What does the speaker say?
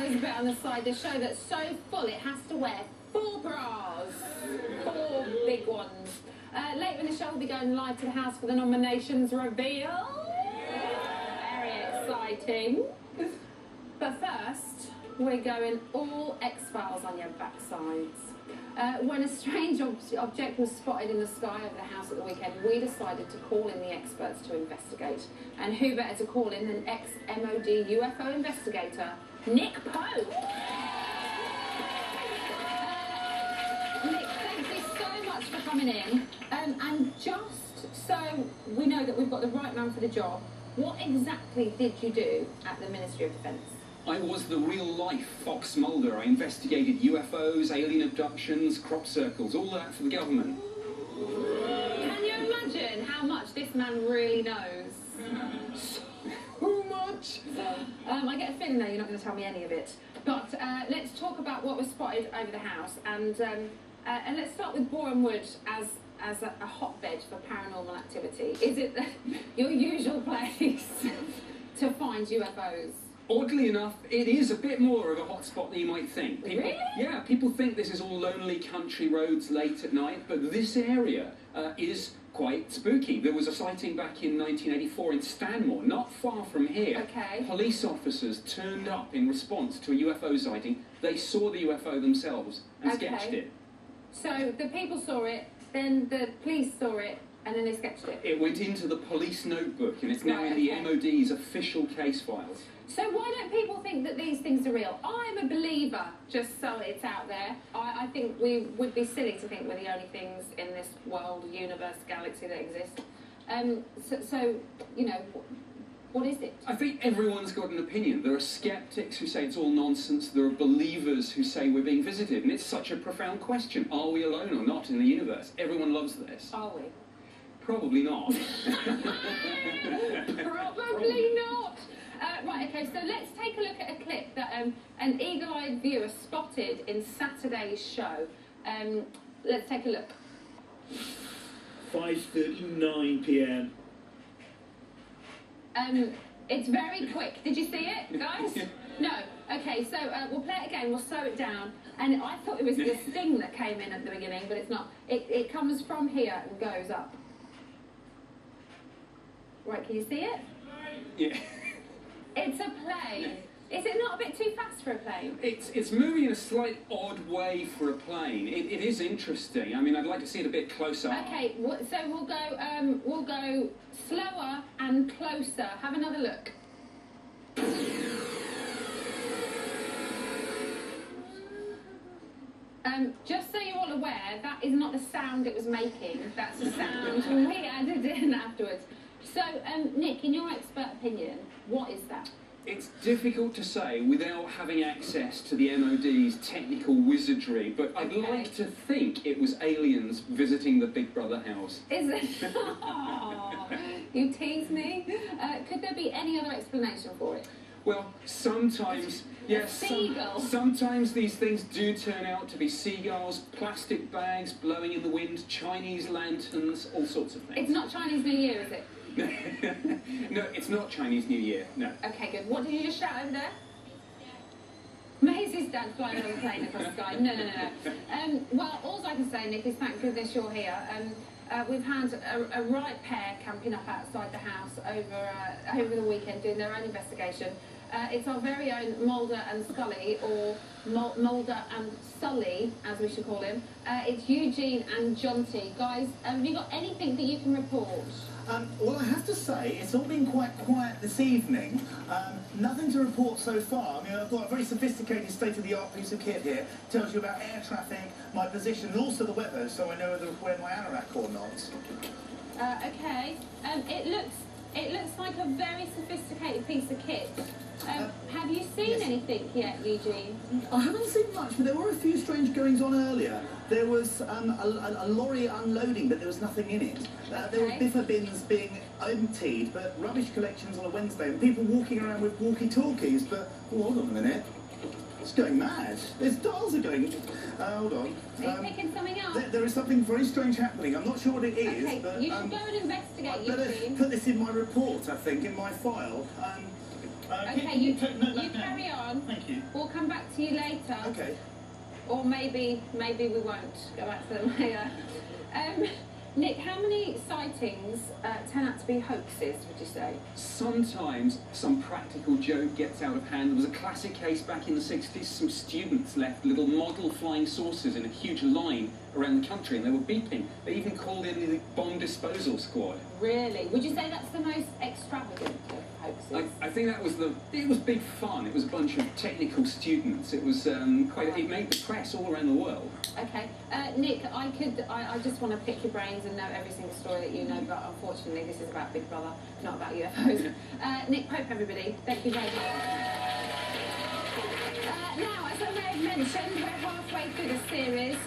there's a bit on the side. The show that's so full it has to wear 4 bras. 4 big ones. Later in the show, we'll be going live to the house for the nominations reveal. Very exciting. But first, we're going all X-Files on your backsides. When a strange object was spotted in the sky over the house at the weekend, we decided to call in the experts to investigate. And who better to call in than ex-MOD UFO investigator, Nick Pope. Nick, thank you so much for coming in. And just so we know that we've got the right man for the job, what exactly did you do at the Ministry of Defence? I was the real-life Fox Mulder. I investigated UFOs, alien abductions, crop circles, all that for the government. Can you imagine how much this man really knows? So much! I get a feeling, though, you're not going to tell me any of it. But let's talk about what was spotted over the house. And let's start with Boreham Wood as a hotbed for paranormal activity. Is it your usual place to find UFOs? Oddly enough, it is a bit more of a hotspot than you might think. People, really? Yeah, people think this is all lonely country roads late at night, but this area is quite spooky. There was a sighting back in 1984 in Stanmore, not far from here. Okay. Police officers turned up in response to a UFO sighting. They saw the UFO themselves and sketched it. So the people saw it, then the police saw it, and then they sketched it? It went into the police notebook, and it's now in the MOD's official case files. So why don't people think that these things are real? I'm a believer, just so it's out there. I think we would be silly to think we're the only things in this world, universe, galaxy that exist. So you know, what is it? I think everyone's got an opinion. There are skeptics who say it's all nonsense. There are believers who say we're being visited. And it's such a profound question. Are we alone or not in the universe? Everyone loves this. Are we? Probably not. Probably not. Right, okay, so let's take a look at a clip that an eagle-eyed viewer spotted in Saturday's show. Let's take a look. 5:39 p.m. It's very quick. Did you see it, guys? No. Okay, so we'll play it again. We'll slow it down. And I thought it was the sting that came in at the beginning, but it's not. It comes from here and goes up. Right, can you see it? Yeah. It's a plane. Is it not a bit too fast for a plane? It's moving in a slight odd way for a plane. It is interesting. I mean, I'd like to see it a bit closer. Okay, so we'll go slower and closer. Have another look. Just so you're all aware, that is not the sound it was making. That's the sound we added in afterwards. So, Nick, in your expert opinion, what is that? It's difficult to say without having access to the MOD's technical wizardry, but I'd like to think it was aliens visiting the Big Brother house. Is it? Oh, you tease me. Could there be any other explanation for it? Well, sometimes, yes, sometimes these things do turn out to be seagulls, plastic bags blowing in the wind, Chinese lanterns, all sorts of things. It's not Chinese New Year, is it? No, it's not Chinese New Year, no. Okay, good. What did you just shout over there? Maisie's dad flying on a plane across the sky. No. Well, all I can say, Nick, is thank goodness you're here. We've had a right pair camping up outside the house over the weekend doing their own investigation. It's our very own Mulder and Scully, or Mulder and Sully, as we should call him. It's Eugene and Jonty. Guys, have you got anything that you can report? Well, I have to say, it's all been quite quiet this evening. Nothing to report so far. I mean, I've got a very sophisticated state-of-the-art piece of kit here. Tells you about air traffic, my position, and also the weather, so I know whether to wear my anorak or not. Okay. It looks like a very sophisticated piece of kit. Have you seen anything yet, Eugene? I haven't seen much, but there were a few strange goings-on earlier. There was a lorry unloading, but there was nothing in it. There were biffa bins being emptied, but rubbish collections on a Wednesday, and people walking around with walkie-talkies, but... Oh, hold on a minute. It's going mad. There's dials are going... hold on. Are you picking something up? There is something very strange happening. I'm not sure what it is, okay, but... you should go and investigate, I'd better put this in my report, I think, in my file. Okay, you carry on. Thank you. We'll come back to you later. Okay. Or maybe we won't go back to them later. Nick, how many sightings turn out to be hoaxes, would you say? Sometimes some practical joke gets out of hand. There was a classic case back in the 60s. Some students left little model flying saucers in a huge line around the country, and they were beeping. They even called in the bomb disposal squad. Really? Would you say that's the most extravagant of hoaxes? I think that was it was big fun. It was a bunch of technical students. It was it made the press all around the world. Okay. Nick, I just want to pick your brains and know every single story that you know, but unfortunately this is about Big Brother, not about UFOs. Nick Pope, everybody. Thank you very much. Now, as I may have mentioned, we're halfway through the series.